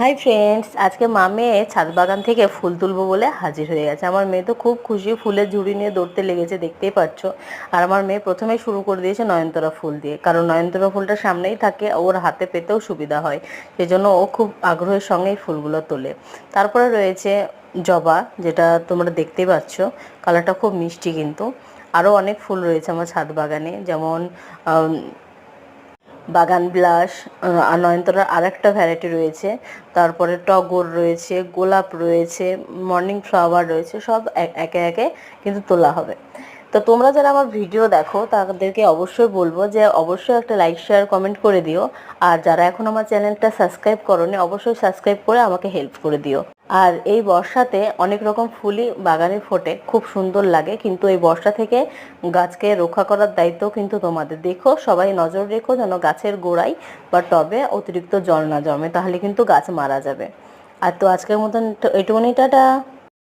Hi friends, আজকে মা মেয়ে ছাদ বাগান থেকে ফুল তুলবো বলে হাজির হয়ে গেছে। আমার মেয়ে তো খুব খুশি, ফুলের ঝুড়ি নিয়ে দৌড়তে লেগেছে, দেখতেই পাচ্ছ। আর আমার মেয়ে প্রথমেই শুরু করে দিয়েছে নয়নতারা ফুল দিয়ে, কারণ নয়নতারা ফুলটা সামনেই থাকে, ওর হাতে পেতেও সুবিধা হয়, সেজন্য ও খুব আগ্রহের সঙ্গে এই ফুলগুলো তোলে। তারপরে রয়েছে জবা, যেটা তোমরা দেখতেই পাচ্ছ, কালারটা খুব মিষ্টি। কিন্তু আরও অনেক ফুল রয়েছে আমার ছাদ বাগানে, যেমন বাগান বিলাস, আর নয়নতারার আরেকটা ভ্যারাইটি রয়েছে, তারপরে টগর রয়েছে, গোলাপ রয়েছে, মর্নিং ফ্লাওয়ার রয়েছে, সব একে একে কিন্তু তোলা হবে। তো তোমরা যারা আমার ভিডিও দেখো তাদেরকে অবশ্যই বলবো যে অবশ্যই একটা লাইক শেয়ার কমেন্ট করে দিও। আর যারা এখন আমার চ্যানেলটা সাবস্ক্রাইব করোনি, অবশ্যই সাবস্ক্রাইব করে আমাকে হেল্প করে দিও। আর এই বর্ষাতে অনেক রকম ফুলই বাগানে ফোটে, খুব সুন্দর লাগে, কিন্তু এই বর্ষা থেকে গাছকে রক্ষা করার দায়িত্ব কিন্তু তোমাদের। দেখো, সবাই নজর রেখো যেন গাছের গোড়ায় বা টবে অতিরিক্ত জল না জমে, তাহলে কিন্তু গাছ মারা যাবে। আর তো আজকের মতন এটুকুনি, টাটা।